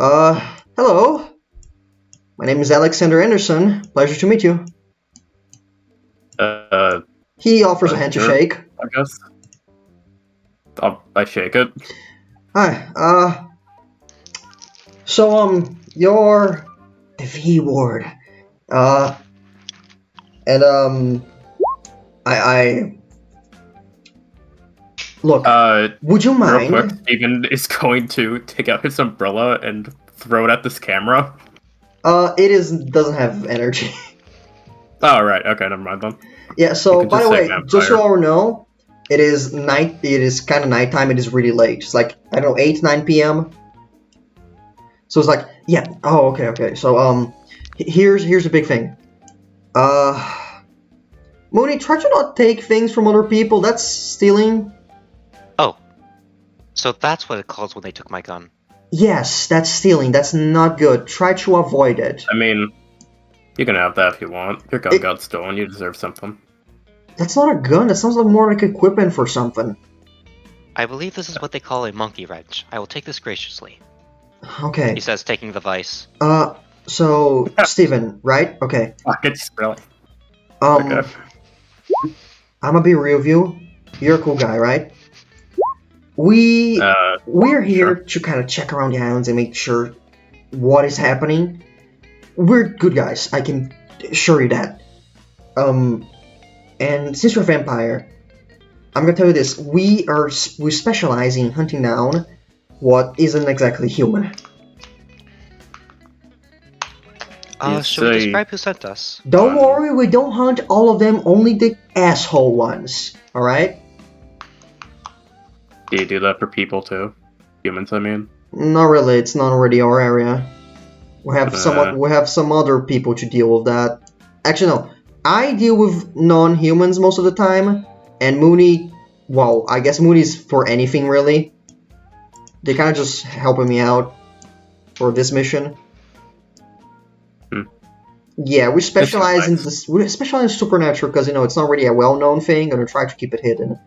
Hello. My name is Alexander Anderson. Pleasure to meet you. He offers a hand to Sure, shake. I guess. I shake it. Hi. You're the V word. And I look. Would you Real quick, mind? Steven is going to take out his umbrella and throw it at this camera. Doesn't have energy. Oh, right. Okay, never mind then. Yeah. So, by the way, vampire. just so you all know, it is night. It is kind of nighttime. It is really late. It's like I don't know, 8-9 p.m. So it's like, yeah. Oh, okay. So here's the big thing. Mooney, try to not take things from other people. That's stealing. Oh, so that's what it calls when they took my gun. Yes, that's stealing. That's not good. Try to avoid it. I mean, you can have that if you want. Your gun got stolen. You deserve something. That's not a gun. That sounds like more like equipment for something. I believe this is what they call a monkey wrench. I will take this graciously. Okay. He says, taking the vice. So Steven, right? Okay. It's really. Okay. I'm gonna be real with you. You're a cool guy, right? We're here to kind of check around the islands and make sure what is happening. We're good guys. I can assure you that. And since you're a vampire, I'm gonna tell you this: we specialize in hunting down what isn't exactly human. Should we describe who sent us? Don't worry, we don't hunt all of them, only the asshole ones. Alright? Do you do that for people too? Humans, I mean? Not really, it's not already our area. We have some other people to deal with that. Actually, no. I deal with non-humans most of the time, and Mooney, well, I guess Mooney's for anything, really. They kind of just helping me out for this mission. Yeah, we specialize in this. We specialize in supernatural because it's not really a well-known thing, and we try to keep it hidden.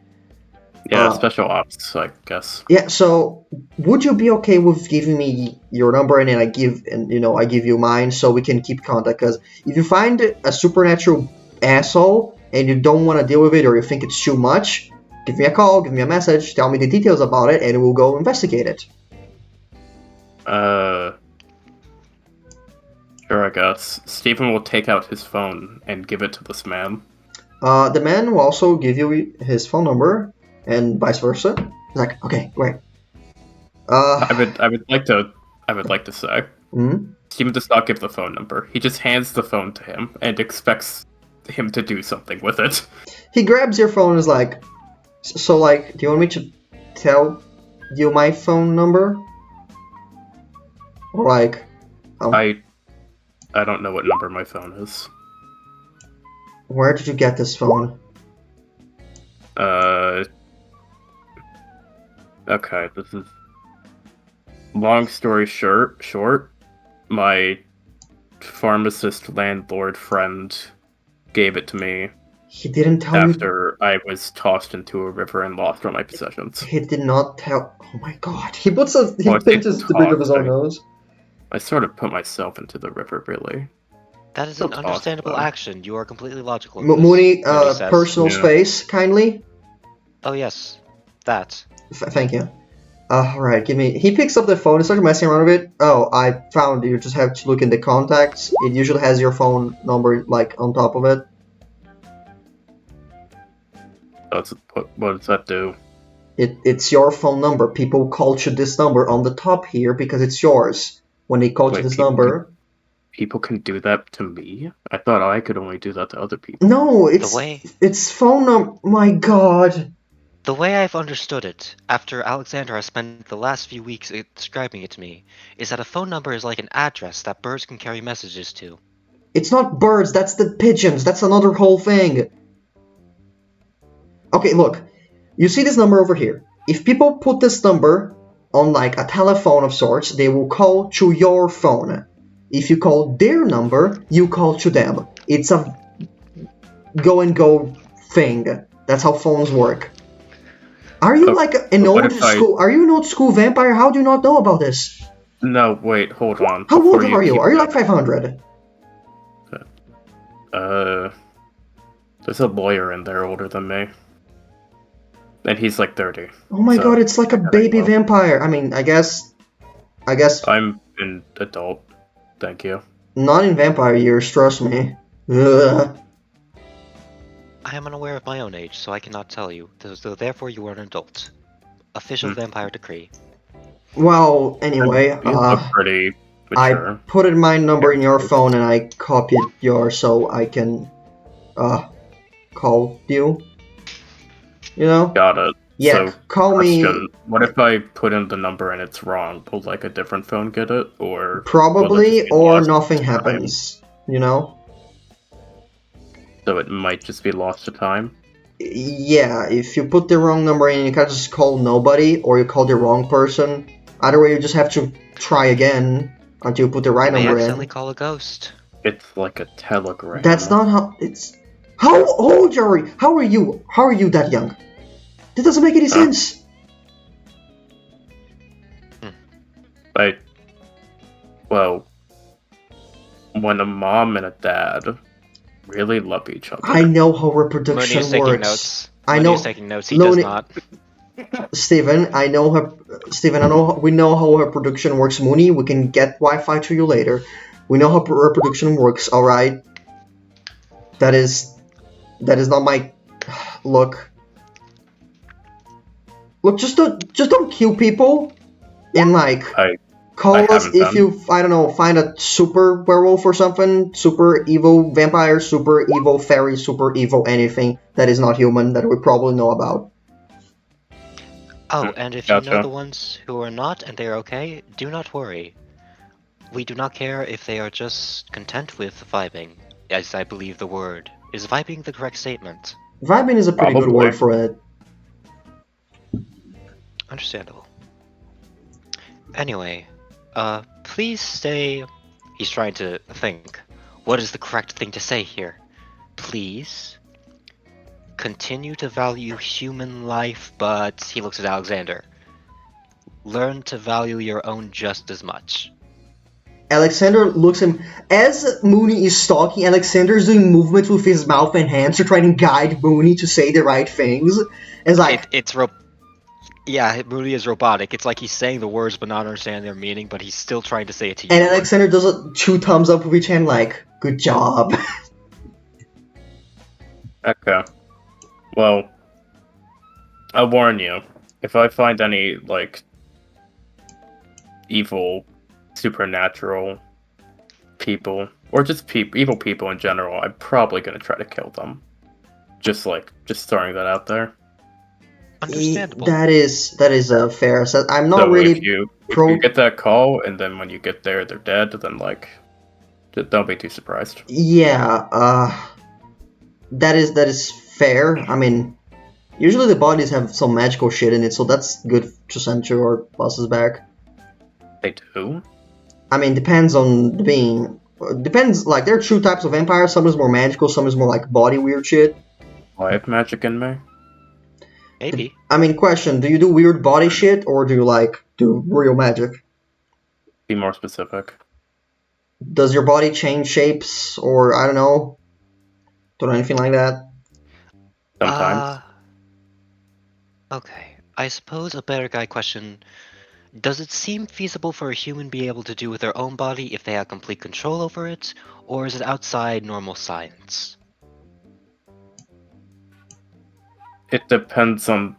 Yeah, special ops, I guess. Yeah. So, would you be okay with giving me your number, and then I give you mine, so we can keep contact? Because if you find a supernatural asshole and you don't want to deal with it, or you think it's too much, give me a call, give me a message, tell me the details about it, and we'll go investigate it. Sure, I guess. Stephen will take out his phone and give it to this man. The man will also give you his phone number, and vice versa. He's like, okay, great. I would like to say. Mm-hmm. Stephen does not give the phone number. He just hands the phone to him and expects him to do something with it. He grabs your phone and is like, so like, do you want me to tell you my phone number? Or like, I don't know what number my phone is. Where did you get this phone? Okay, this is... Long story short, my pharmacist landlord friend gave it to me. He didn't tell you... After I was tossed into a river and lost all my possessions. He did not tell... Oh my god. He pinches the bridge of his own nose. I sort of put myself into the river, really. That is an understandable action. You are completely logical. Mooney, personal space, kindly. Oh yes, that. Thank you. Alright, give me... He picks up the phone and starts messing around with it. Oh, I found you just have to look in the contacts. It usually has your phone number, like, on top of it. What does that do? It's your phone number. People call you this number on the top here because it's yours. When they call you this number... People can do that to me? I thought I could only do that to other people. No, it's phone number... My god. The way I've understood it, after Alexander has spent the last few weeks describing it to me, is that a phone number is like an address that birds can carry messages to. It's not birds, that's the pigeons. That's another whole thing. Okay, look. You see this number over here. If people put this number on like a telephone of sorts, they will call to your phone. If you call their number, you call to them. It's a go and go thing. That's how phones work. Are you like an old school? Are you an old school vampire? How do you not know about this? No, wait, hold on. How old Before are you? keep Are you like going. 500? There's a lawyer in there older than me. And he's like 30. Oh my so god, it's like a I baby know. vampire. I mean, I guess I'm an adult. Thank you. not in vampire years, trust me. Ugh. I am unaware of my own age, so I cannot tell you. So therefore, you are an adult. Official vampire decree. Well, anyway, You look pretty I mature. put in my number in your phone and I copied yours so I can call you. You know? Got it. Yeah, So, call question. me What if I put in the number and it's wrong? Will like a different phone get it? Or will it probably just be or lost nothing to time? happens. You know? So it might just be lost to time? Yeah, if you put the wrong number in, you can't just call nobody or you call the wrong person. Either way, you just have to try again until you put the right You may number accidentally in. call a ghost. It's like a telegram. That's not how it's. How old are you? How are you? How are you that young? That doesn't make any sense. Well, when a mom and a dad really love each other. I know how Mooney reproduction is taking works. notes. I Mooney know. is taking notes. He No, does ni- not. Steven, I know her. Steven, I know we know how reproduction works. Mooney, we can get Wi-Fi to you later. We know how reproduction works. All right. That is not my look. Look, just don't kill people, and like call I us haven't if done. you I don't know find a super werewolf or something, super evil vampire, super evil fairy, super evil anything that is not human that we probably know about. Oh, and if you know Gotcha. the ones who are not and they are okay, do not worry. We do not care if they are just content with vibing, as I believe the word. Is vibing the correct statement? Vibing is a pretty good Probably. word for it. Understandable. Anyway, please stay. He's trying to think. What is the correct thing to say here? Please continue to value human life, but he looks at Alexander. Learn to value your own just as much. Alexander looks him as Mooney is talking. Alexander is doing movements with his mouth and hands to try and guide Mooney to say the right things. It's like Yeah, Mooney is robotic. It's like he's saying the words but not understanding their meaning, but he's still trying to say it to you. and Alexander does a 2 thumbs up with each hand, like good job. Okay. Well, I'll warn you. If I find any, like, evil, supernatural people, or just evil people in general, I'm probably gonna try to kill them. Just throwing that out there. Understandable. That is fair. So I'm not So really if you get that call, and then when you get there, they're dead, then, like, don't be too surprised. Yeah, that is fair. I mean, usually the bodies have some magical shit in it, so that's good to send to our bosses back. They do? I mean, depends on the being. Depends, like, there are 2 types of vampires. Some is more magical, some is more, like, body weird shit. I have magic in me? Maybe. I mean, question, do you do weird body shit, or do you, like, do real magic? Be more specific. Does your body change shapes, or, I don't know, anything like that? Sometimes. Okay. I suppose a better guy question. Does it seem feasible for a human be able to do with their own body if they have complete control over it, or is it outside normal science? It depends on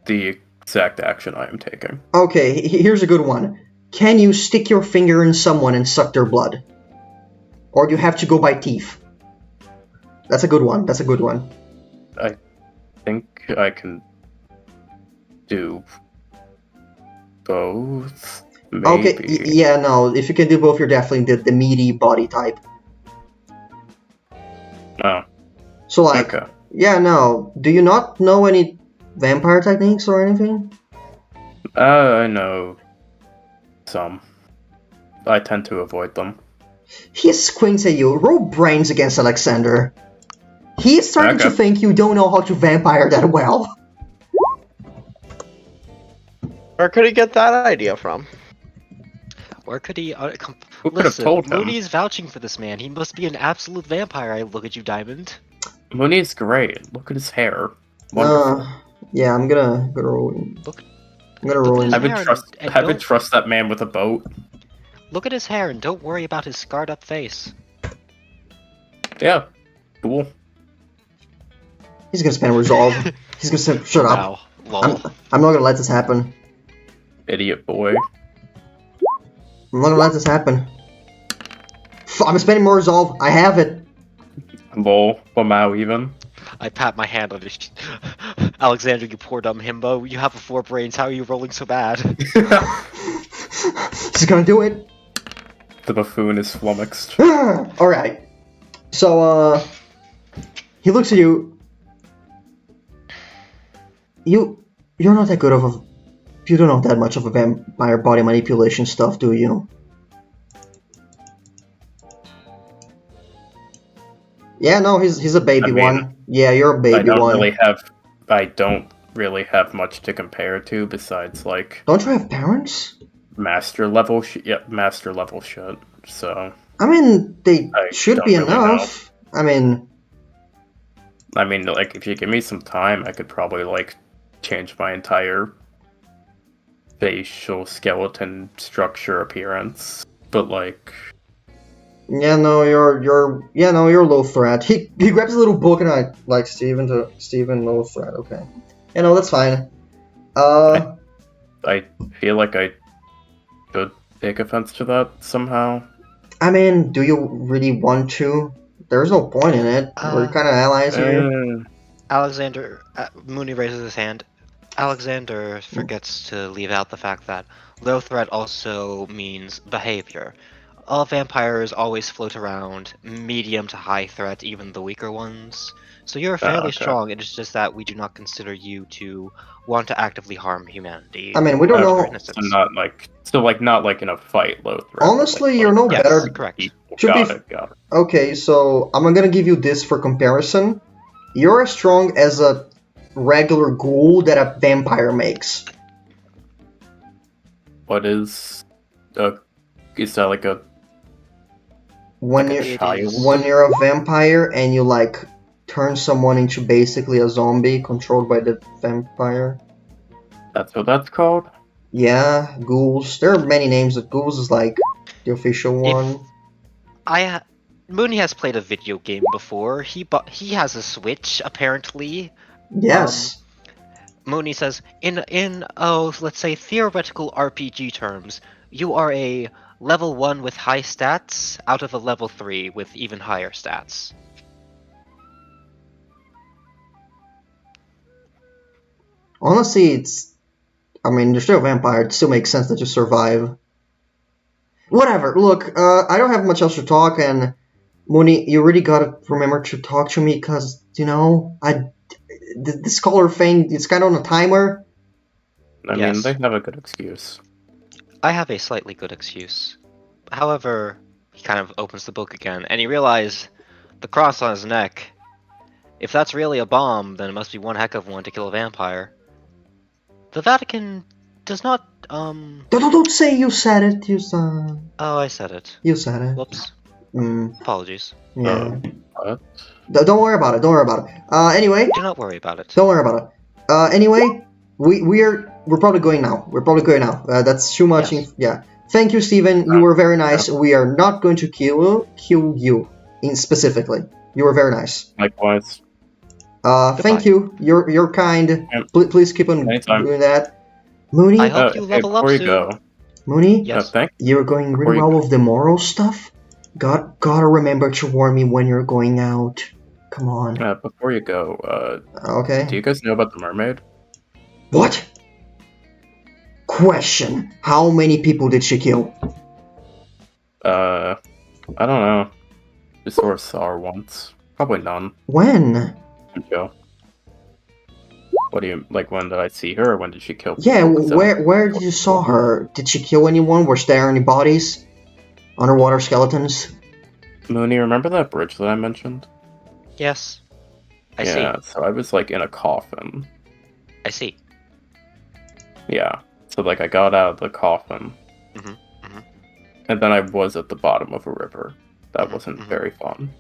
the exact action I am taking. Okay, here's a good one. Can you stick your finger in someone and suck their blood? Or do you have to go by teeth? That's a good one. That's a good one. I think I can do both. Maybe. Okay, yeah, no. If you can do both, you're definitely the meaty body type. Oh. So, like, Okay. yeah, no. Do you not know any vampire techniques or anything? I know some. I tend to avoid them. He squints at you. Roll brains against Alexander. He's starting to Okay. think you don't know how to vampire that well. Where could he get that idea from? Or could he? Who could have Listen, told him? Mooney's vouching for this man. He must be an absolute vampire. I look at you, Diamond. Mooney's great. Look at his hair. Wonderful. Yeah, I'm gonna roll. Look- I'm gonna look roll at his in. hair. I would trust that man with a boat. Look at his hair and don't worry about his scarred up face. Yeah. Cool. He's gonna spend resolve. He's gonna say, shut up. Wow. Lol. I'm not gonna let this happen. Idiot boy. I'm not gonna let this happen. I'm spending more resolve. I have it. Lol. Wow, even. I pat my hand on his. Alexander, you poor dumb himbo. You have 4 brains. How are you rolling so bad? He's gonna do it. The buffoon is flummoxed. Alright. So, he looks at you. You're not that good of a... You don't know that much of a vampire body manipulation stuff, do you? Yeah, no, he's a baby one. Yeah, you're a baby one. I don't really have much to compare to besides, like... Don't you have parents? Master level shit. So... I mean, they should be really enough. I mean, like, if you give me some time, I could probably, like, change my entire facial skeleton structure appearance. But, like... Yeah, no, you're low threat. He grabs a little book and I like Steven low threat. Okay, yeah, no, that's fine. I feel like I should take offense to that somehow. I mean, do you really want to? There's no point in it. We're kind of allies here. Alexander, Mooney raises his hand. Alexander forgets to leave out the fact that low threat also means behavior. All vampires always float around medium to high threat, even the weaker ones. So you're fairly strong, it is just that we do not consider you to want to actively harm humanity. I mean, we don't know. Not like in a fight, low threat. Honestly, like, you're no better. Correct. Got it. Okay, so I'm gonna give you this for comparison. You're as strong as a regular ghoul that a vampire makes. What is that like a... When you're a vampire and you like turn someone into basically a zombie controlled by the vampire. That's what that's called? Yeah, ghouls. There are many names, but ghouls is like the official one. Mooney has played a video game before. He has a Switch apparently. Yes. Mooney says let's say theoretical RPG terms, you are a level 1 with high stats out of a level 3 with even higher stats. Honestly, you're still a vampire. It still makes sense that you survive. Whatever. Look, I don't have much else to talk, and Mooney, you really gotta remember to talk to me, because, this color thing, it's kind of on a timer. I mean, they have a good excuse. I have a slightly good excuse. However, he kind of opens the book again, and he realizes the cross on his neck. If that's really a bomb, then it must be one heck of one to kill a vampire. The Vatican does not, Don't say you said it, Oh, I said it. You said it. Whoops. Mm. Apologies. Yeah. What? Don't worry about it, anyway. Do not worry about it. Don't worry about it. Anyway, we're probably going now. That's too much. Yes. Yeah. Thank you, Steven. You were very nice. We are not going to kill you specifically. You were very nice. Likewise. Thank you. You're kind. Please keep on doing that. Mooney. I hope you level up soon. Go. Mooney. Yes. You're going really well with the moral stuff. Gotta remember to warn me when you're going out. Come on. Before you go, okay. Do you guys know about the mermaid? What? Question. How many people did she kill? I don't know. Just sort of saw her once. Probably none. When? Go. What do you, like, when did I see her, or when did she kill people? Yeah, where did you saw her? Did she kill anyone? Were there any bodies? Underwater skeletons? Mooney, remember that bridge that I mentioned? Yes. I see. Yeah, so I was, like, in a coffin. I see. Yeah. So, like, I got out of the coffin. And then I was at the bottom of a river. That wasn't Mhm. very fun.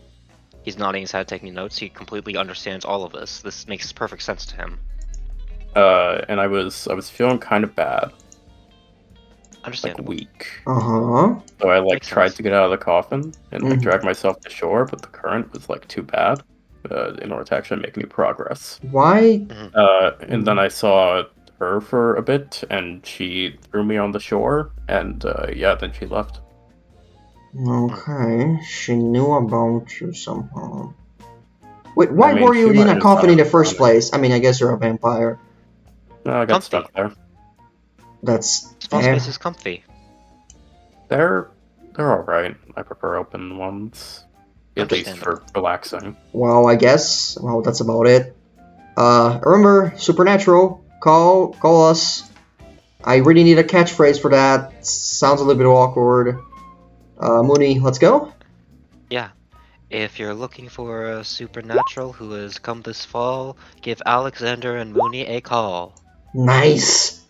He's nodding his head, taking notes. He completely understands all of this. This makes perfect sense to him. And I was feeling kind of bad, like Understandable. weak. Uh-huh. So I Makes tried sense. to get out of the coffin and Mhm. drag myself to shore, but the current was too bad in order to actually make any progress. Why? And then I saw her for a bit, and she threw me on the shore, and then she left. Okay, she knew about you somehow. Wait, why I mean, were she you in might a have coffin in thought the I was first drowning. place? I mean, I guess you're a vampire. No, I got Comfy. stuck there. That's Small fair. space is comfy. They're alright. I prefer open ones, at least for Understandable. relaxing. Well, I guess. Well, that's about it. Remember, Supernatural. Call us. I really need a catchphrase for that. Sounds a little bit awkward. Mooney, let's go. Yeah. If you're looking for a supernatural who has come this fall, give Alexander and Mooney a call. Nice.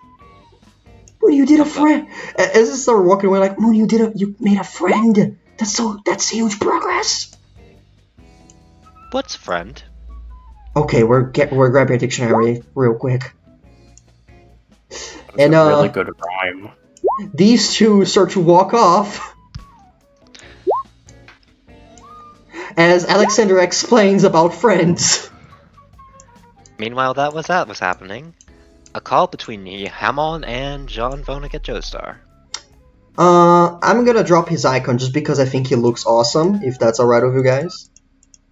Mooney, you did a Thumbs up. friend. As I started walking away, like Mooney, you made a friend. That's huge progress. What's friend? Okay, we're grabbing a dictionary real quick. It's And a really good rhyme. these two start to walk off as Alexander explains about friends. Meanwhile, that was happening. A call between Hamon and John Vonnegut Joestar. I'm gonna drop his icon just because I think he looks awesome, if that's alright with you guys.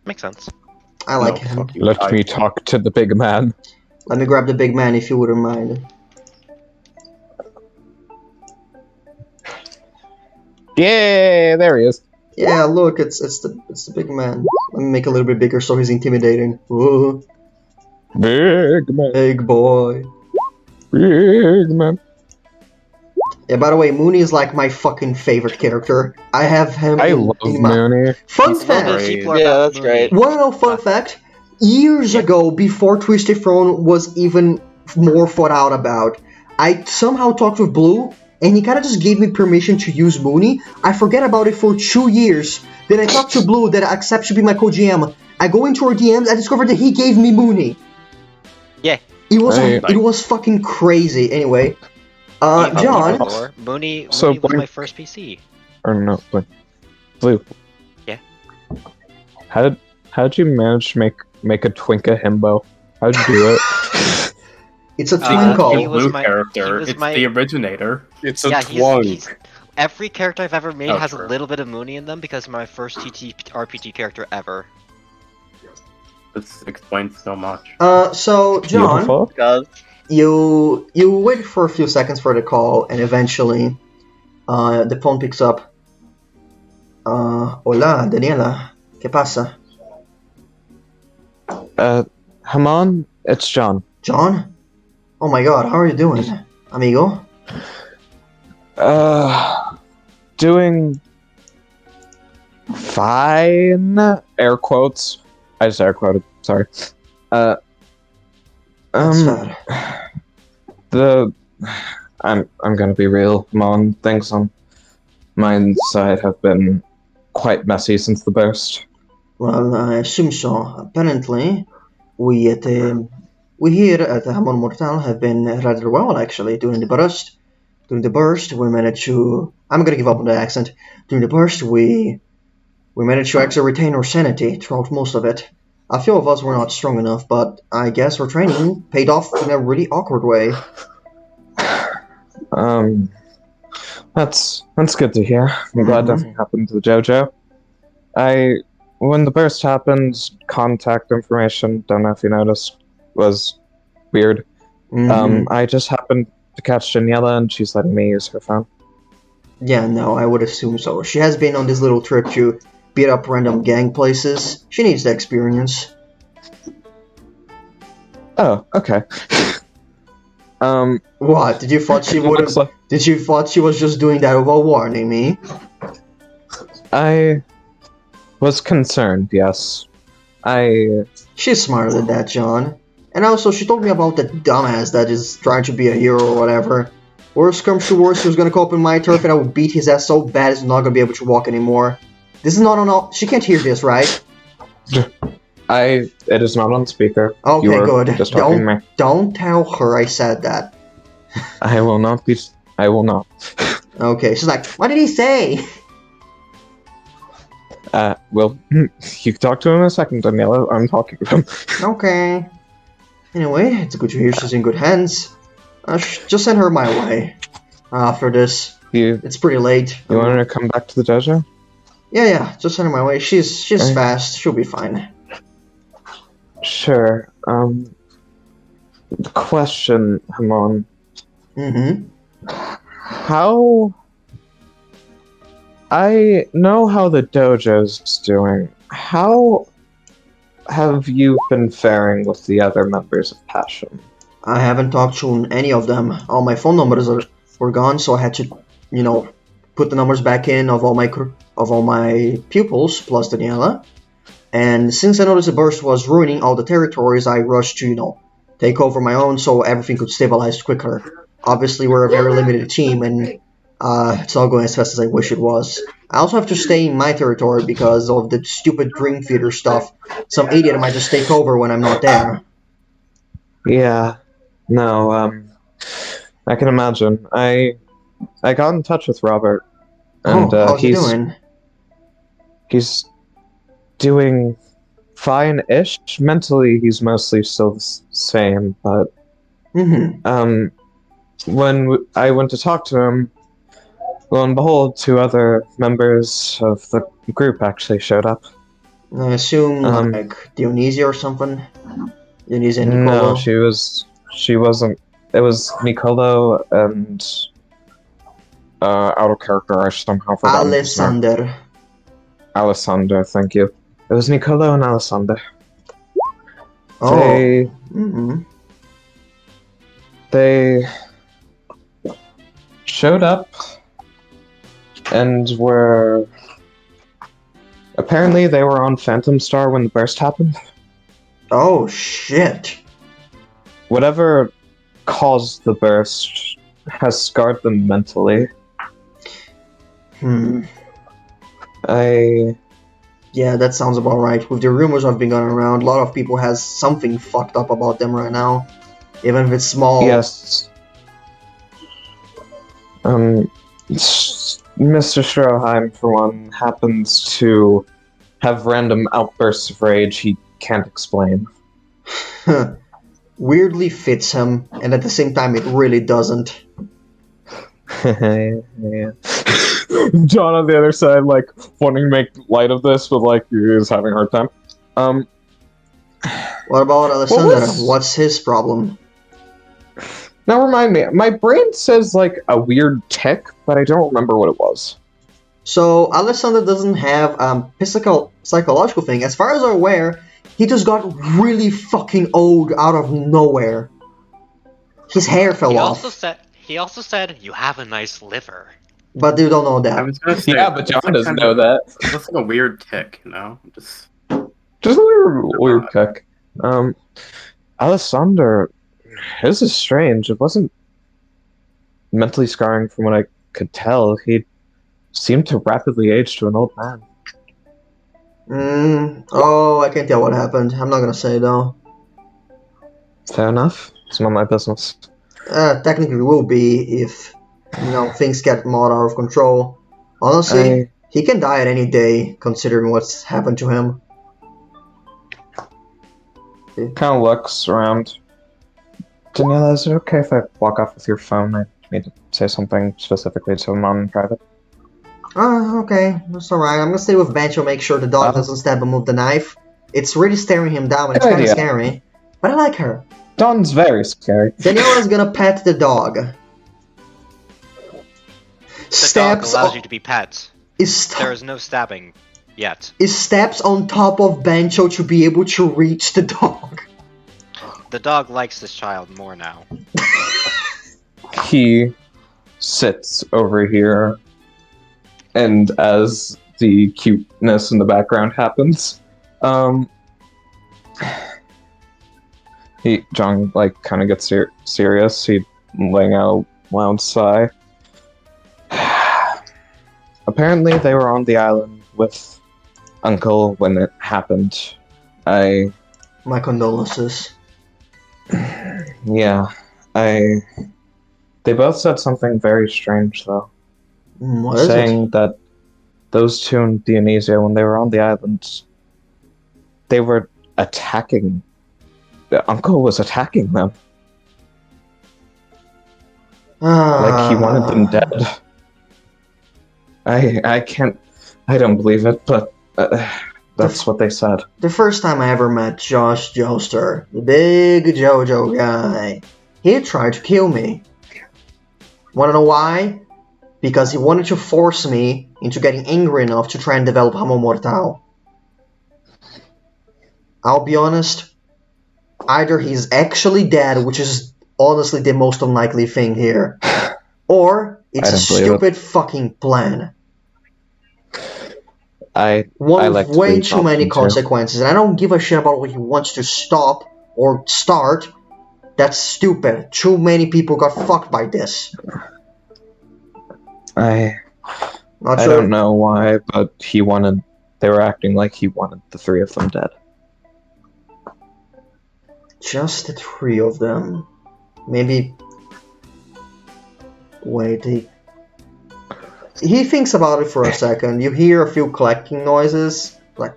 Makes sense. I like No, him. fuck you. Let me talk to the big man. Let me grab the big man if you wouldn't mind. Yeah, there he is. Yeah, look, it's the big man. Let me make it a little bit bigger so he's intimidating. Whoa, Big man. big boy. Big man. Yeah, by the way, Mooney is like my fucking favorite character. I have him I in love my... Mooney. Fun He's fact! great. People are Yeah, about that's great. Mooney. Wanna know fun fact? Years Yeah. ago, before Twisted Throne was even more thought out about, I somehow talked with Blue, and he kind of just gave me permission to use Mooney. I forget about it for 2 years. Then I talked to Blue that I accept to be my co-GM. I go into her DMs, I discovered that he gave me Mooney. Yeah. It was fucking crazy. Anyway, Even John. before, Mooney So was my Blink- first PC. Or no, wait. Blue. Yeah. How did you manage to make a Twinka himbo? How'd you do it? It's a He twinkle. was Blue my- character. he was It's my- the originator. It's he's every character I've ever made Oh, has a true. little bit of Mooney in them because my first RPG character ever. This explains so much. So John, Beautiful. God. you wait for a few seconds for the call, and eventually, the phone picks up. Hola, Daniela. ¿Qué pasa? Hamon, it's John. John? Oh my god, how are you doing, amigo? Doing fine. Air quotes. I just air quoted. Sorry. That's fair. I'm gonna be real, Hamon. Things on my side have been quite messy since the burst. Well, I assume so. Apparently, we here at the Hamon Mortal have been rather well, actually, during the burst. During the burst, we managed to... I'm gonna give up on the accent. During the burst, we managed to actually retain our sanity throughout most of it. A few of us were not strong enough, but I guess our training paid off in a really awkward way. That's good to hear. I'm glad nothing happened to the JoJo. When the burst happened, contact information, don't know if you noticed, was weird. I just happened to catch Daniela and she's letting me use her phone. Yeah, no, I would assume so. She has been on this little trip to beat up random gang places. She needs the experience. Oh, okay. What? Did you thought she would have? Did you thought she was just doing that without warning me? I was concerned, yes. She's smarter than that, John. And also, she told me about that dumbass that is trying to be a hero or whatever. Worst comes to worst, he was gonna come up in my turf and I would beat his ass so bad he's not gonna be able to walk anymore. This is not on all. She can't hear this, right? It is not on speaker. Okay, You are good. just talking to me. Don't tell her I said that. I will not be. I will not. Okay, she's like, what did he say? Well, you can talk to him in a second, Daniela. I'm talking to him. Okay. Anyway, it's good to hear she's in good hands. Just send her my way. After this, it's pretty late. You want her to come back to the dojo? Yeah, just send her my way. She's fast. She'll be fine. Sure. Question, Hamon. How... I know how the dojo's doing. How have you been faring with the other members of Passion? I haven't talked to any of them. All my phone numbers were gone, so I had to, put the numbers back in of all my pupils plus Daniela. And since I noticed the burst was ruining all the territories, I rushed to, take over my own so everything could stabilize quicker. Obviously, we're a very limited team, and it's not going as fast as I wish it was. I also have to stay in my territory because of the stupid Dream Theater stuff. Some idiot might just take over when I'm not there. Yeah. No, I can imagine. I got in touch with Robert, and how's he doing? He's doing fine-ish. Mentally, he's mostly still the same, but when I went to talk to him, lo and behold, 2 other members of the group actually showed up. I assume like Dionysia or something. Dionysia and Nicolo. No, she wasn't. It was Nicolo and out of character. I somehow forgot. Alessander, thank you. It was Nicolo and Alessander. Oh. They showed up and were... Apparently they were on Phantom Star when the burst happened. Oh, shit. Whatever caused the burst has scarred them mentally. Yeah, that sounds about right. With the rumors I've been going around, a lot of people has something fucked up about them right now. Even if it's small. Yes. Mr. Stroheim, for one, happens to have random outbursts of rage he can't explain. Weirdly fits him, and at the same time it really doesn't. Yeah. John on the other side, like, wanting to make light of this, but, like, he's having a hard time. What about Alessandra? What's his problem? Now remind me, my brain says, like, a weird tick, but I don't remember what it was. So, Alessandra doesn't have psychological thing. As far as I'm aware, he just got really fucking old out of nowhere. His hair fell off. He also said, you have a nice liver. But you don't know that. I was gonna say, yeah, but John doesn't know that. It's like a weird tick, Just a weird tick. Alessander, his is strange. It wasn't mentally scarring from what I could tell. He seemed to rapidly age to an old man. Oh, I can't tell what happened. I'm not gonna say, though. Fair enough. It's not my business. Technically it will be if, things get more out of control. Honestly, he can die at any day, considering what's happened to him. Kind of looks around. Daniela, is it okay if I walk off with your phone? I need to say something specifically to him in private. Okay. That's alright. I'm gonna stay with Bancho, make sure the dog doesn't stab him with the knife. It's really staring him down, and it's kind of scary. But I like her. Dawn's very scary. Daniela's gonna pet the dog. The dog allows you to be pet. There is no stabbing yet. It steps on top of Bancho to be able to reach the dog. The dog likes this child more now. He sits over here, and as the cuteness in the background happens, John, like, kind of gets serious. He laying out loud sigh. Apparently, they were on the island with Uncle when it happened. My condolences. Yeah, They both said something very strange, though. What is it? Saying that those two in Dionysia, when they were on the island, they were attacking. The uncle was attacking them. Like he wanted them dead. I don't believe it, but that's what they said. The first time I ever met Josh Joestar, the big JoJo guy, he tried to kill me. Wanna know why? Because he wanted to force me into getting angry enough to try and develop Ramo Mortal. I'll be honest, either he's actually dead, which is honestly the most unlikely thing here, or it's a stupid fucking plan. One with way too many consequences, and I don't give a shit about what he wants to stop or start. That's stupid. Too many people got fucked by this. I don't know why, but they were acting like he wanted the three of them dead. Just the three of them. Maybe... Wait, he thinks about it for a second. You hear a few clicking noises. Like...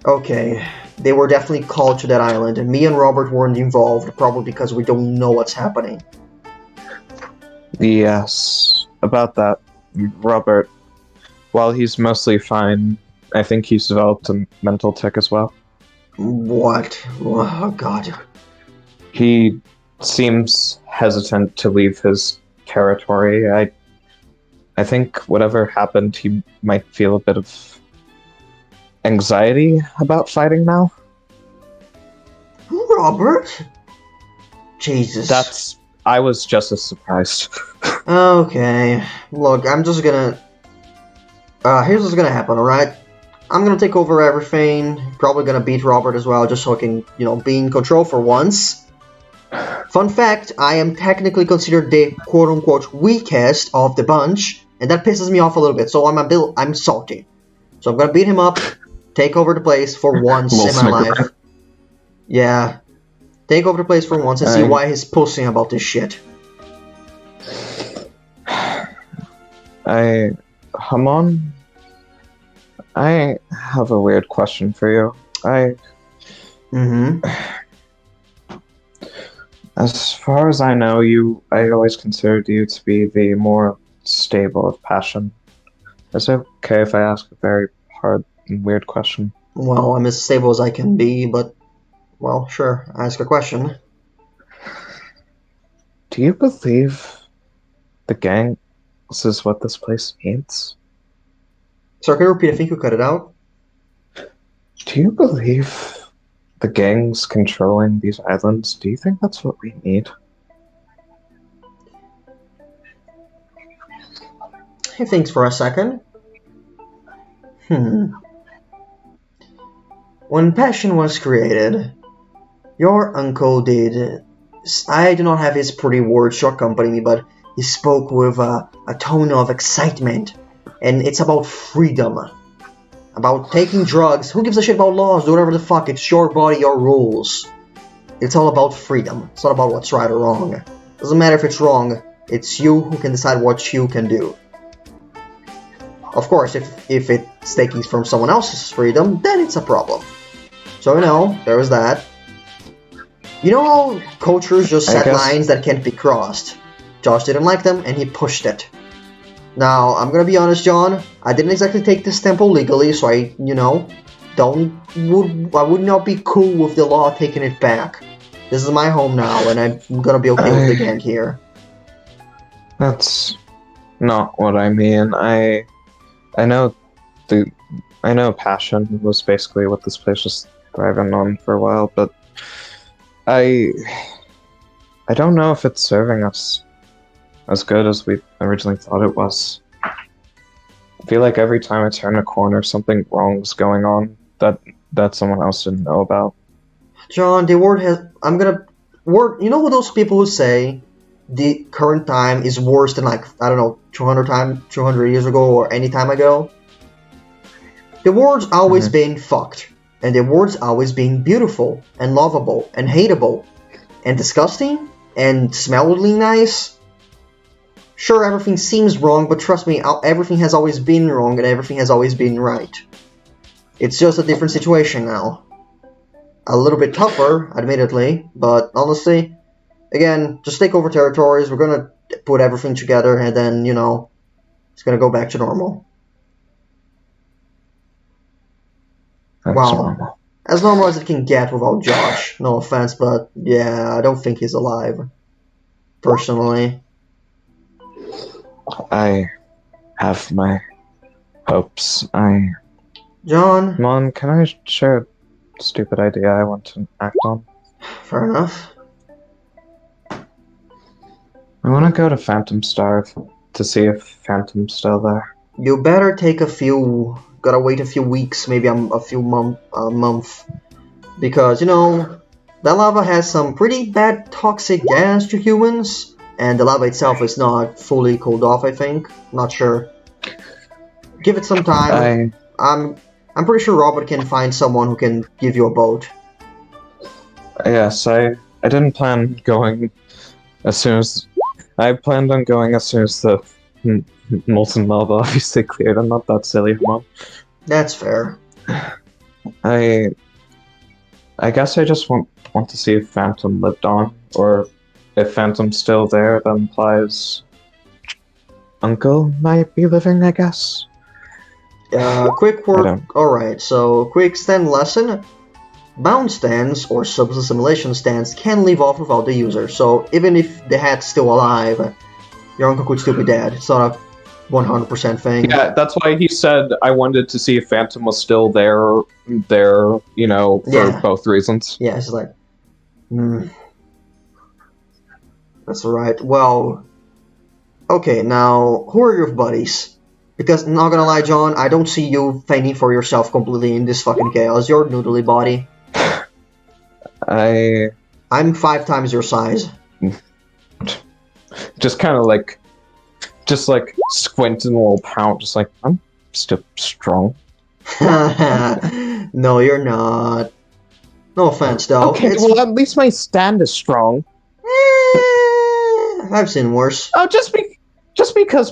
Okay, they were definitely called to that island, and me and Robert weren't involved, probably because we don't know what's happening. Yes, about that, Robert, while he's mostly fine, I think he's developed a mental tick as well. What? Oh, God. He seems hesitant to leave his territory. I think whatever happened, he might feel a bit of anxiety about fighting now. Robert? Jesus. I was just as surprised. Okay. Look, I'm just gonna... here's what's gonna happen, alright? I'm gonna take over everything. Probably gonna beat Robert as well, just so I can, be in control for once. Fun fact, I am technically considered the quote-unquote weakest of the bunch, and that pisses me off a little bit, so I'm salty. So I'm gonna beat him up, take over the place for once in my life. Yeah. Take over the place for once and see why he's pussing about this shit. Hamon, I have a weird question for you. As far as I know, I always considered you to be the more stable of passion. Is it okay if I ask a very hard and weird question? Well, I'm as stable as I can be, but... Well, sure, ask a question. Do you believe the gang is what this place needs? Sorry, can you repeat? I think you cut it out. Do you believe the gangs controlling these islands? Do you think that's what we need? He thinks for a second. When passion was created, your uncle did... I do not have his pretty words to accompany me, but he spoke with a tone of excitement. And it's about freedom. About taking drugs. Who gives a shit about laws? Do whatever the fuck. It's your body, your rules. It's all about freedom. It's not about what's right or wrong. Doesn't matter if it's wrong. It's you who can decide what you can do. Of course, if it's taking from someone else's freedom, then it's a problem. So, there is that. You know how cultures just set lines that can't be crossed? Josh didn't like them, and he pushed it. Now, I'm gonna be honest, John, I didn't exactly take this temple legally, so I would not be cool with the law taking it back. This is my home now, and I'm gonna be okay with the gang here. That's not what I mean. I know passion was basically what this place was thriving on for a while, but I don't know if it's serving us as good as we originally thought it was. I feel like every time I turn a corner, something wrong's going on that someone else didn't know about. John, the word has... You know those people who say, the current time is worse than like, I don't know, 200 years ago or any time ago. The world's always been fucked, and the world's always been beautiful and lovable and hateable and disgusting and smellingly nice. Sure, everything seems wrong, but trust me, everything has always been wrong and everything has always been right. It's just a different situation now. A little bit tougher, admittedly, but honestly, again, just take over territories, we're gonna put everything together, and then, you know, it's gonna go back to normal. Well, as normal as it can get without Josh. No offense, but yeah, I don't think he's alive. Personally. I have my hopes. John? Mon, can I share a stupid idea I want to act on? Fair enough. I want to go to Phantom Star to see if Phantom's still there. You better take gotta wait a few weeks, maybe a few month. Because, you know, that lava has some pretty bad toxic gas to humans, and the lava itself is not fully cooled off, I think. Not sure. Give it some time. I'm pretty sure Robert can find someone who can give you a boat. Yes, I didn't plan going as soon as... I planned on going as soon as the molten lava obviously cleared. I'm not that silly, Mom. That's fair. I guess I just want to see if Phantom lived on, or if Phantom's still there, that implies Uncle might be living, I guess. Quick word. Alright, so quick stand lesson. Bound stands, or substance assimilation stands, can leave off without the user, so even if the hat's still alive, your uncle could still be dead. It's not a 100% thing. Yeah, that's why he said I wanted to see if Phantom was still there, you know, for both reasons. Yeah, it's like... That's right. Well... Okay, now, who are your buddies? Because, not gonna lie, John, I don't see you fending for yourself completely in this fucking chaos. You're a noodly body. I'm 5 times your size. Just kind of like... Just like squinting a little pout, just like, I'm still strong. No, you're not. No offense, though. Okay, well, at least my stand is strong. I've seen worse. Oh, just because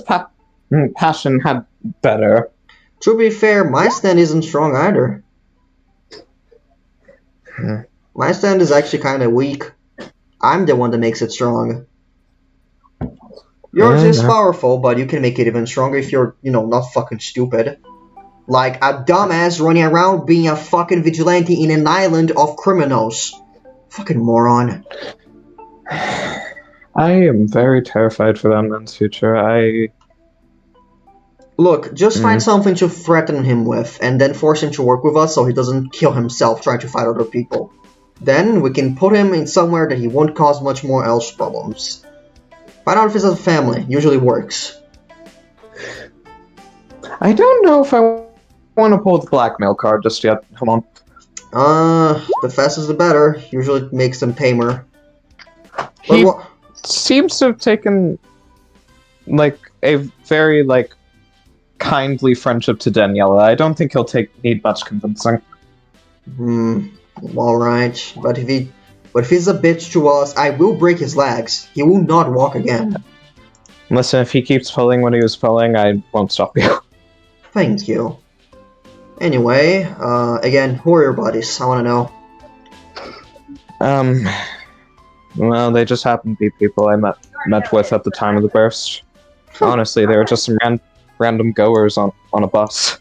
Passion had better. To be fair, my stand isn't strong either. My stand is actually kind of weak. I'm the one that makes it strong. Yours is powerful, but you can make it even stronger if you're, you know, not fucking stupid. Like a dumbass running around being a fucking vigilante in an island of criminals. Fucking moron. I am very terrified for that man's future. Look, just find something to threaten him with, and then force him to work with us so he doesn't kill himself trying to fight other people. Then we can put him in somewhere that he won't cause much more else problems. Find out if he has a family. Usually works. I don't know if I want to pull the blackmail card just yet. Hold on. The faster the better. Usually it makes them tamer. He seems to have taken, like, a very, like, kindly friendship to Daniela. I don't think he'll need much convincing. Alright. But if he's a bitch to us, I will break his legs. He will not walk again. Listen, if he keeps pulling what he was pulling, I won't stop you. Thank you. Anyway, again, who are your buddies? I want to know. Well, they just happen to be people I met with at the time of the burst. Honestly, they were just some random goers on a bus.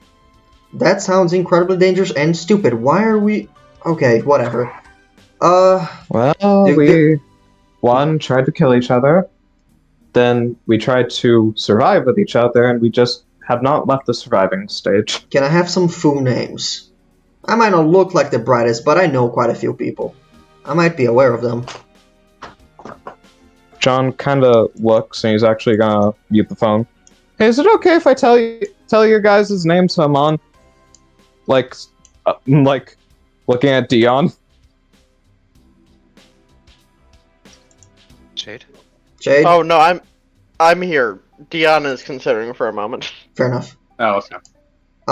That sounds incredibly dangerous and stupid. Why are we... Okay, whatever. Well, we tried to kill each other, then we tried to survive with each other, and we just have not left the surviving stage. Can I have some full names? I might not look like the brightest, but I know quite a few people. I might be aware of them. John kinda looks, and he's actually gonna mute the phone. Hey, is it okay if I tell your guys' names so I'm on? Like, looking at Dion? Jade? Jade? Oh no, I'm here. Dion is considering for a moment. Fair enough. Oh, okay.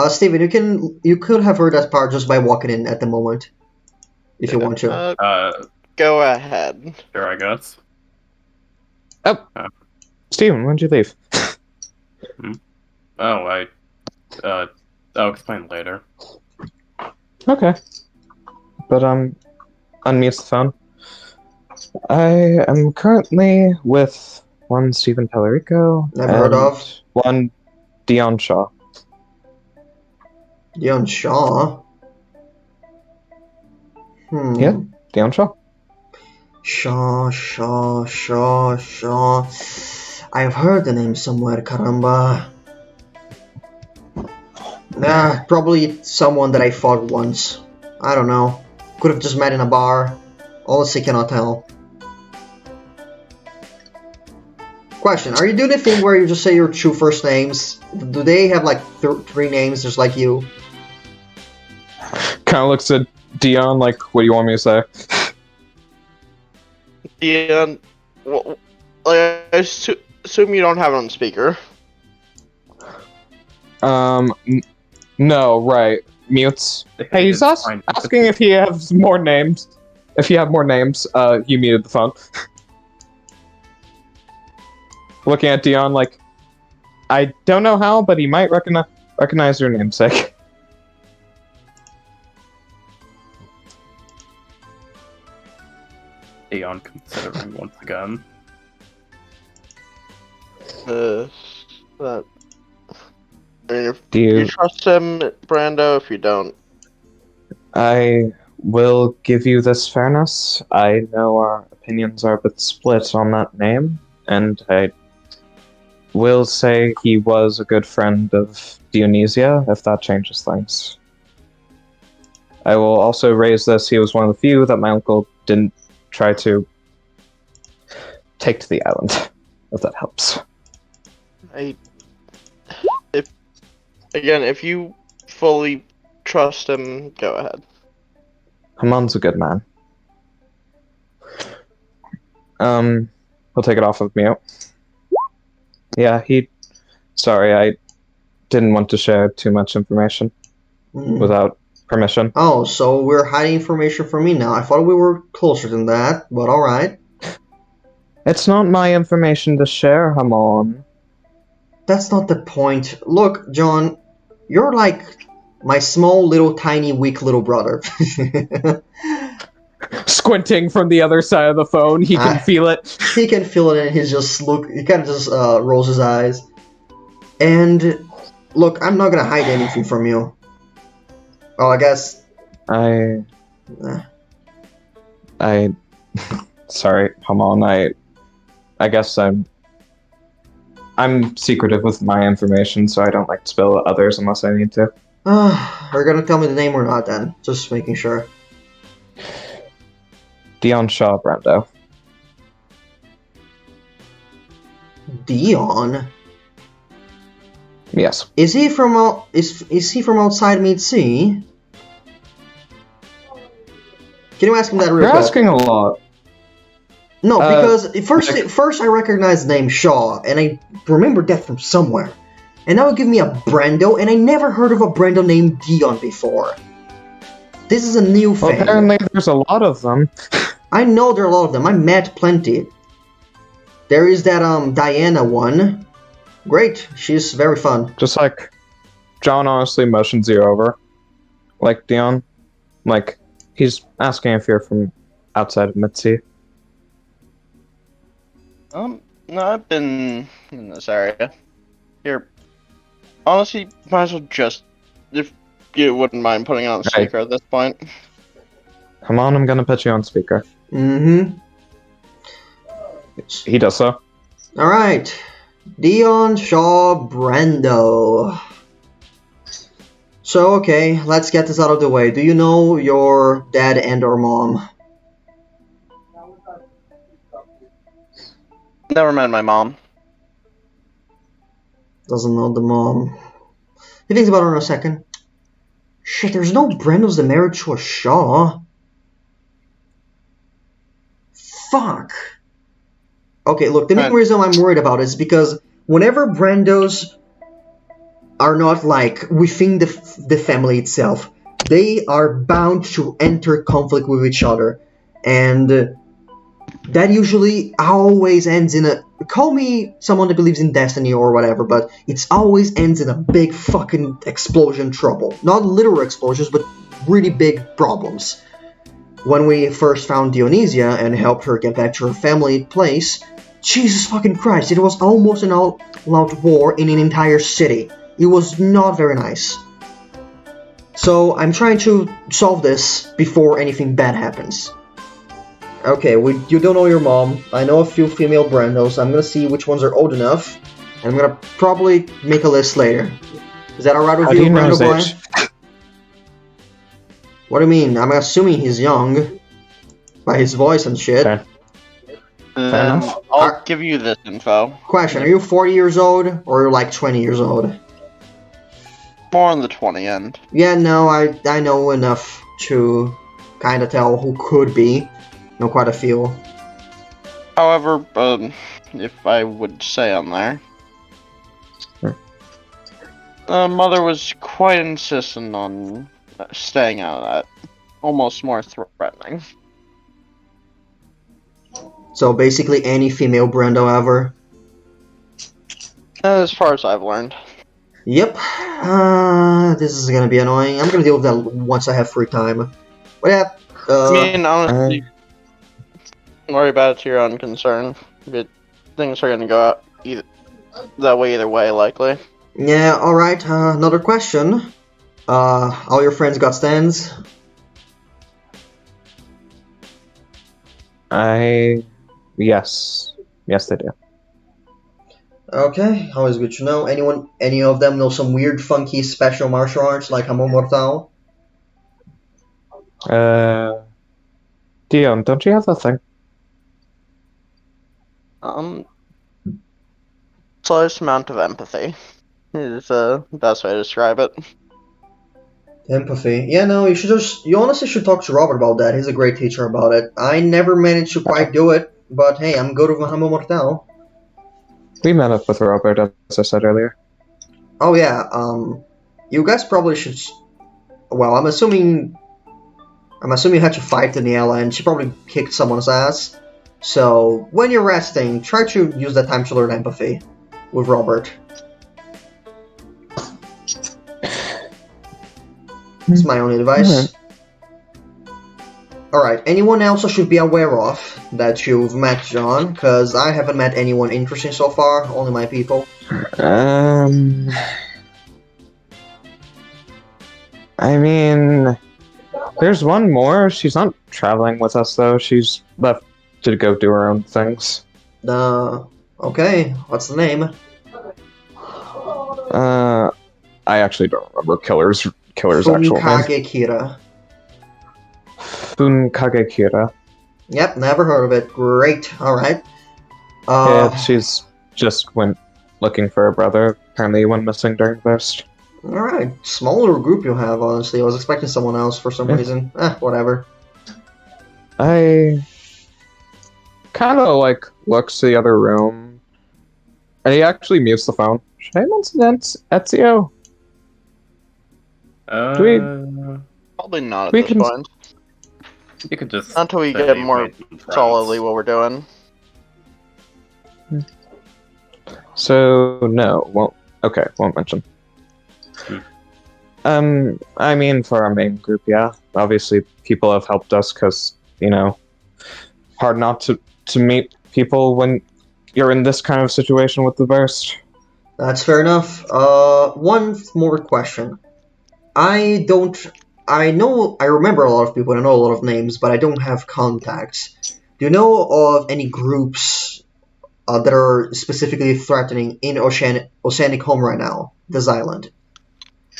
Steven, you could have heard that part just by walking in at the moment, if you want to. Go ahead. Sure, I guess. Oh, Steven, when'd you leave? Oh, I'll explain later. Okay. But, unmute the phone. I am currently with one Stephen Tallarico Never heard of. one Dion Shaw. Dion Shaw? Yeah, Dion Shaw. Shaw. I've heard the name somewhere, caramba. Nah, probably someone that I fought once. I don't know. Could have just met in a bar. Honestly, cannot tell. Question, are you doing the thing where you just say your true first names? Do they have like three names just like you? Kind of looks at Dion like, what do you want me to say? Dion, I assume you don't have it on speaker. No, right. Mutes. Hey, he's asking if he has more names. If you have more names, you muted the phone. Looking at Dion like, I don't know how, but he might recognize your namesake. Dion considering once again. That. I mean, if Do you trust him, Brando, if you don't. I will give you this fairness. I know our opinions are a bit split on that name, and I will say he was a good friend of Dionysia, if that changes things. I will also raise this, he was one of the few that my uncle didn't try to take to the island, if that helps. If you fully trust him, go ahead. Hamon's a good man. We'll take it off of mute. Yeah, sorry, I didn't want to share too much information without permission. Oh, so we're hiding information from me now. I thought we were closer than that, but alright. It's not my information to share, Hamon. That's not the point. Look, John, you're like my small, little, tiny, weak little brother. Squinting from the other side of the phone, he can feel it. He can feel it, and he kind of just rolls his eyes. And look, I'm not gonna hide anything from you. Well, I guess. Sorry, Hamon. I guess I'm secretive with my information, so I don't like to spill others unless I need to. Are you gonna tell me the name or not then? Just making sure. Dion Shaw, Brando. Dion? Yes. Is he from is he from outside Mid-Sea? Can you ask him that real quick? You're asking a lot. No, because first I recognized the name Shaw, and I remembered that from somewhere. And now you give me a Brando, and I never heard of a Brando named Dion before. This is a new thing. Well, apparently there's a lot of them. I know there are a lot of them. I met plenty. There is that Diana one. Great, she's very fun. Just like John honestly motions you over. Like Dion. Like, he's asking if you're from outside of Mitzi. No, I've been in this area. Here, honestly, might as well just, if you wouldn't mind putting it on speaker at this point. Come on, I'm gonna put you on speaker. Mm-hmm. He does so. Alright. Dion Shaw Brando. So, okay, let's get this out of the way. Do you know your dad and or mom? Never met my mom. Doesn't know the mom. He thinks about her in a second. Shit, there's no Brandos that married to a Shaw. Fuck. Okay, look, the main reason I'm worried about is because whenever Brandos are not like within the family itself, they are bound to enter conflict with each other, and that usually always ends in a, call me someone that believes in destiny or whatever, but it always ends in a big fucking explosion trouble. Not literal explosions, but really big problems. When we first found Dionysia and helped her get back to her family place, Jesus fucking Christ, it was almost an all-out war in an entire city. It was not very nice. So I'm trying to solve this before anything bad happens. Okay, you don't know your mom. I know a few female Brandos. I'm gonna see which ones are old enough. And I'm gonna probably make a list later. Is that alright with you, Brando boy? What do you mean? I'm assuming he's young. By his voice and shit. Fair enough. I'll give you this info. Question, are you 40 years old? Or you're like 20 years old? More on the 20 end. Yeah, no, I know enough to kind of tell who could be. Know quite a few. However, if I would say on there, mother was quite insistent on staying out of that. Almost more threatening. So basically any female Brando ever? As far as I've learned. Yep. This is gonna be annoying. I'm gonna deal with that once I have free time. But yeah, I mean, honestly, don't worry about it to your own concern. Things are gonna go out either way, likely. Yeah, alright, another question. All your friends got stands? Yes, they do. Okay, always good to know. Any of them know some weird, funky, special martial arts like Hamon Mortal? Dion, don't you have a thing? Slightest amount of empathy is the best way to describe it. Empathy. Yeah, no, you honestly should talk to Robert about that. He's a great teacher about it. I never managed to quite do it, but hey, I'm good with Hamon Mortal. We met up with Robert, as I said earlier. Oh yeah, you guys probably should. Well, I'm assuming you had to fight Daniela, and she probably kicked someone's ass. So when you're resting, try to use that time to learn empathy with Robert. That's my only advice. Alright, anyone else I should be aware of that you've met, John? Because I haven't met anyone interesting so far, only my people. I mean, there's one more. She's not traveling with us, though. She's left to go do her own things. Okay. What's the name? I actually don't remember Killer's actual name. Funkage Kira. Funkage Kira. Yep, never heard of it. Great. Alright. Yeah, she's just went looking for her brother. Apparently he went missing during the burst. Alright. Smaller group you have, honestly. I was expecting someone else for some reason. Whatever. I kind of looks to the other room, and he actually mutes the phone. Should I mention Ezio? Probably not at this point. You could just until we get more solidly what we're doing. So no, won't mention. I mean, for our main group, yeah. Obviously, people have helped us because, hard not to meet people when you're in this kind of situation with the burst. That's fair enough. One more question. I remember a lot of people, I know a lot of names, but I don't have contacts. Do you know of any groups that are specifically threatening in Oceanic Home right now, this island?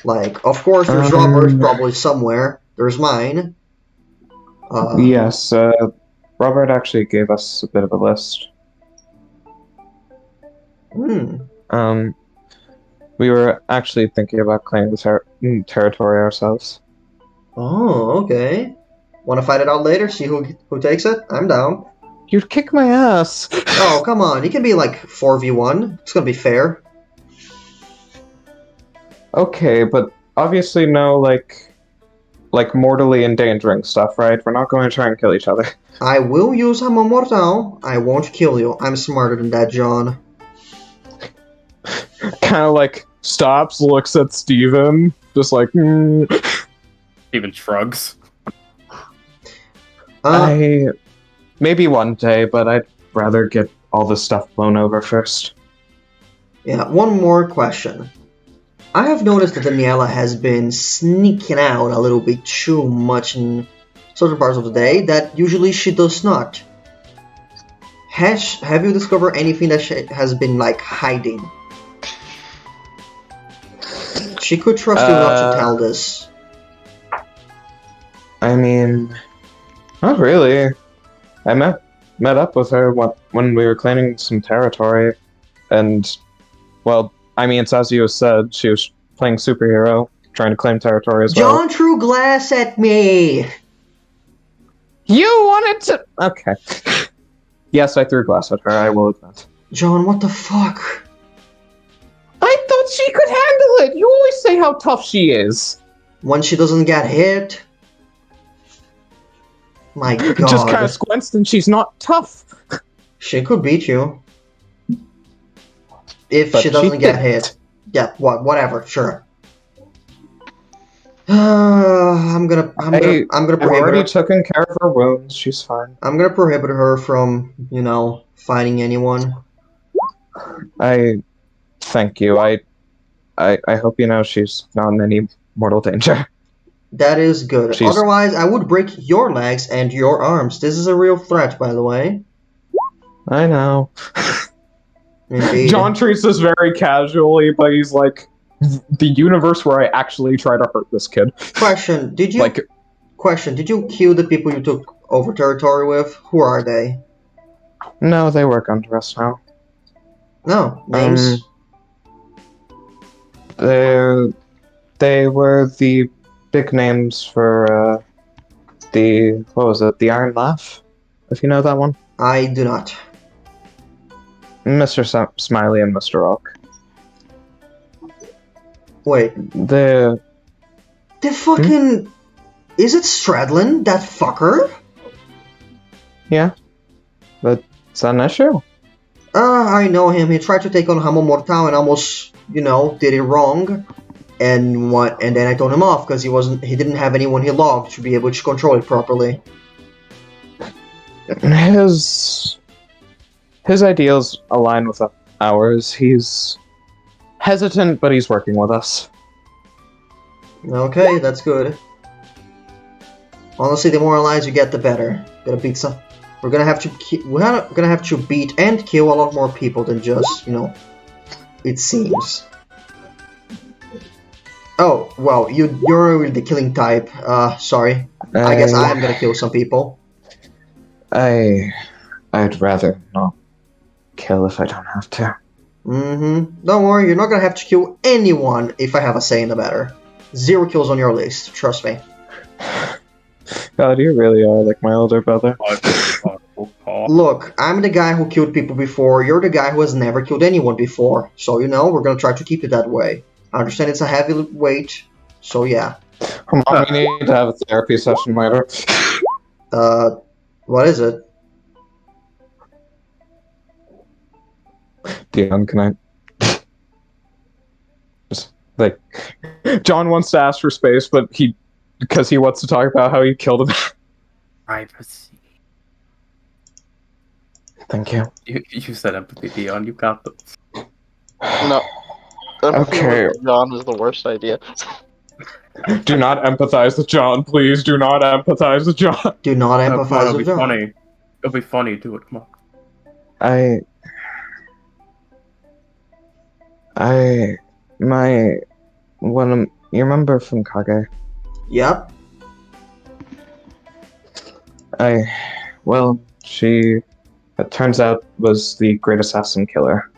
Like, of course, there's Robert, probably somewhere. There's mine. Yes, Robert actually gave us a bit of a list. We were actually thinking about claiming the territory ourselves. Oh, okay. Want to fight it out later? See who takes it? I'm down. You'd kick my ass. Oh, come on. It can be like 4v1. It's gonna be fair. Okay, but obviously no, like mortally endangering stuff, right? We're not going to try and kill each other. I will use Hammer Mortal. I won't kill you. I'm smarter than that, John. Kind of like stops, looks at Steven, just like, Even shrugs. Maybe one day, but I'd rather get all this stuff blown over first. Yeah, one more question. I have noticed that Daniela has been sneaking out a little bit too much in certain parts of the day that usually she does not. Have you discovered anything that she has been, like, hiding? She could trust you not to tell this. I mean, not really. I met up with her when we were claiming some territory, and, well, I mean, it's as you said, she was playing superhero, trying to claim territory as well. John threw glass at me! You wanted to... Okay. Yes, I threw glass at her, I will admit. John, what the fuck? I thought she could handle it! You always say how tough she is! When she doesn't get hit? My god. Just kind of squints and she's not tough. She could beat you. If But she doesn't get hit. Yeah, whatever, sure. I'm gonna I've prohibit already her. taken care of her wounds, she's fine. I'm gonna prohibit her from, fighting anyone. Thank you. I hope you know she's not in any mortal danger. That is good. Otherwise, I would break your legs and your arms. This is a real threat, by the way. I know. Indeed. John treats this very casually, but he's like, the universe where I actually try to hurt this kid. Question, did you kill the people you took over territory with? Who are they? No, they work under us now. No, names? They were the big names for, the Iron Laugh? If you know that one? I do not. Mr. Smiley and Mr. Rock. Wait. The fucking... Is it Stradlin, that fucker? Yeah. But it's an issue. I know him. He tried to take on Hammer Mortal and almost, did it wrong. And then I told him off because he didn't have anyone he loved to be able to control it properly. His ideals align with ours. He's hesitant, but he's working with us. Okay, that's good. Honestly, the more allies you get, the better. We're gonna have to beat and kill a lot more people than just, it seems. Oh, well, you're the killing type. Sorry. I guess I'm gonna kill some people. I'd rather not kill if I don't have to. Don't worry, you're not gonna have to kill anyone if I have a say in the matter. 0 kills on your list, trust me. God, you really are like my older brother. Look, I'm the guy who killed people before, you're the guy who has never killed anyone before. So, we're gonna try to keep it that way. I understand it's a heavy weight, so yeah. Come on, we need to have a therapy session later. What is it? Dion, can I... Just, John wants to ask for space, but because he wants to talk about how he killed him. Privacy. Thank you. You said empathy, Dion. You got this. No. Okay. John was the worst idea. Do not empathize with John, please. Do not empathize with John. Do not empathize with John. Funny. It'll be funny. Do it. Come on. You remember from Kage? Yep. She, it turns out, was the great assassin killer.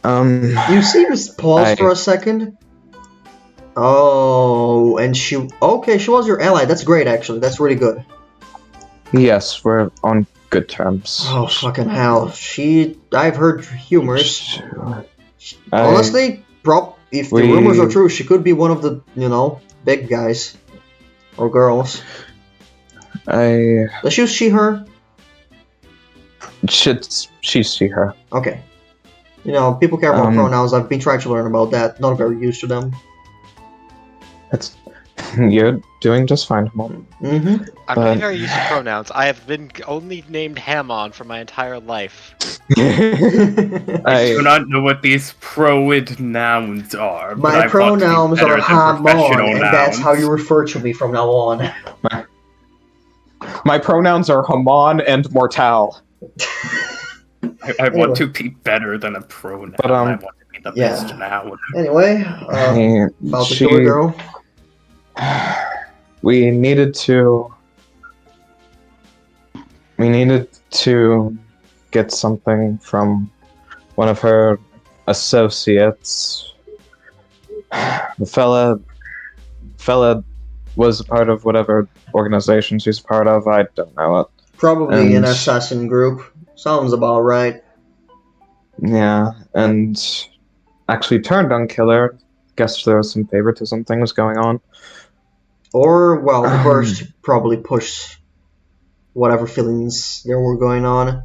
You see this pause for a second? Oh, and she was your ally. That's great, actually. That's really good. Yes, we're on good terms. Oh, fucking hell. I've heard rumors. Honestly, if the rumors are true, she could be one of the, big guys. Or girls. Does she her? She's she her. Okay. People care about pronouns. I've been trying to learn about that. Not very used to them. You're doing just fine, Mom. Mm-hmm. I'm not very used to pronouns. I have been only named Hamon for my entire life. I do not know what these proid nouns are. My pronouns are Hamon, and that's how you refer to me from now on. My pronouns are Hamon and Mortal. I want to be better than a pronoun. But, I want to be the best noun. Anyway, about the killer girl. We needed to get something from one of her associates. The fella was a part of whatever organization she's a part of. I don't know it. Probably an assassin group. Sounds about right. Yeah, and actually turned on killer. Guess there was some favoritism things going on. Or, well, the burst probably pushed whatever feelings there were going on.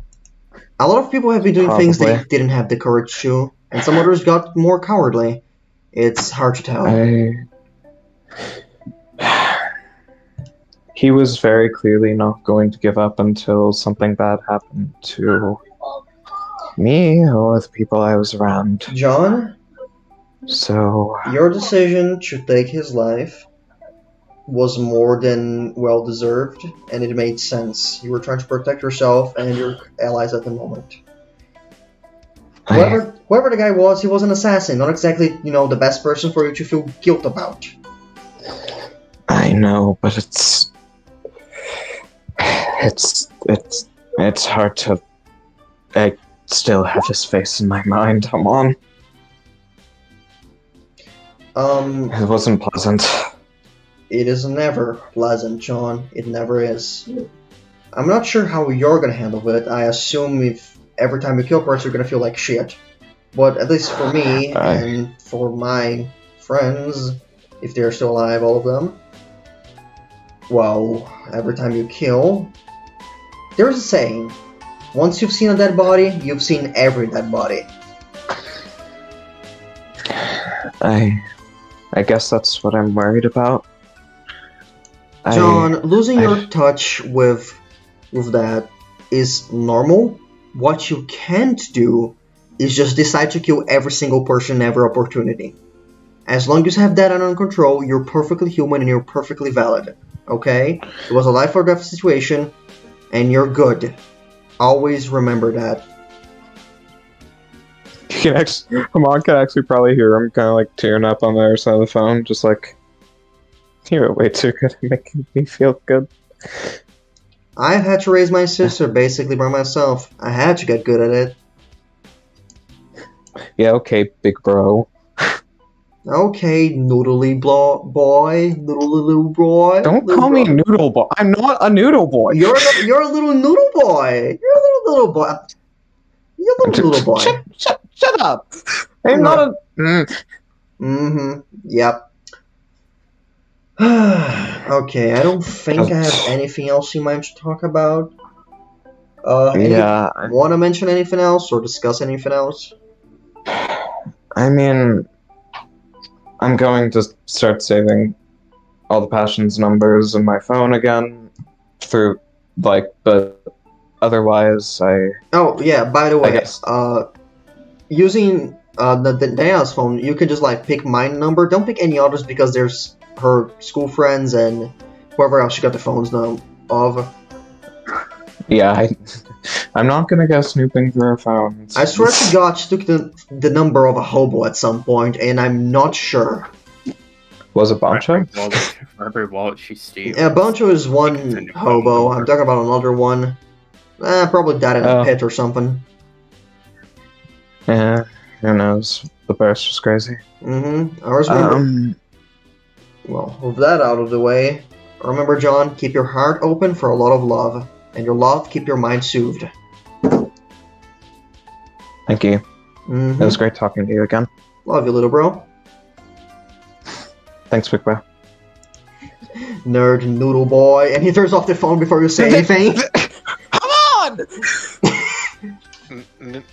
A lot of people have been doing things they didn't have the courage to, and some others got more cowardly. It's hard to tell. He was very clearly not going to give up until something bad happened to me or the people I was around. John? So... Your decision to take his life was more than well-deserved, and it made sense. You were trying to protect yourself and your allies at the moment. Whoever the guy was, he was an assassin, not exactly, the best person for you to feel guilt about. I know, but it's hard to... I still have his face in my mind, come on. It wasn't pleasant. It is never pleasant, John. It never is. I'm not sure how you're gonna handle it. I assume if every time you kill a person, you're gonna feel like shit. But at least for me, and for my friends, if they're still alive, all of them, well, every time you kill, there's a saying, once you've seen a dead body, you've seen every dead body. I guess that's what I'm worried about. John, losing your touch with that is normal. What you can't do is just decide to kill every single person every opportunity. As long as you have that under control, you're perfectly human and you're perfectly valid. Okay? It was a life or death situation, and you're good. Always remember that. Hamon can actually probably hear him kind of like tearing up on the other side of the phone, just like, you're way too good at making me feel good. I've had to raise my sister basically by myself. I had to get good at it. Yeah, okay, big bro. Okay, noodly boy. Noodle boy. Don't call me noodle boy. I'm not a noodle boy. You're a little noodle boy. You're a little boy. You're a little boy. Shut up. I'm not a... Mm-hmm. Yep. Okay, I don't think I have anything else you might talk about. Want to mention anything else or discuss anything else? I mean, I'm going to start saving all the passions numbers in my phone again through, but otherwise Oh, yeah, by the way, using the Diana's phone, you can just, pick my number. Don't pick any others because there's her school friends and whoever else she got the phones of. Yeah, I'm not gonna go snooping through her phones. I swear to God, she took the number of a hobo at some point, and I'm not sure. Was it Bancho? For every wallet she steals. Yeah, Bancho is one hobo. I'm talking about another one. Probably died in a pit or something. Yeah, who knows? The burst was crazy. Mm-hmm. I always remember. Well, with that out of the way, remember, John, keep your heart open for a lot of love. and your love keep your mind soothed. Thank you. Mm-hmm. It was great talking to you again. Love you, little bro. Thanks, Big Bro. Nerd noodle boy, and he turns off the phone before you say anything. Come on!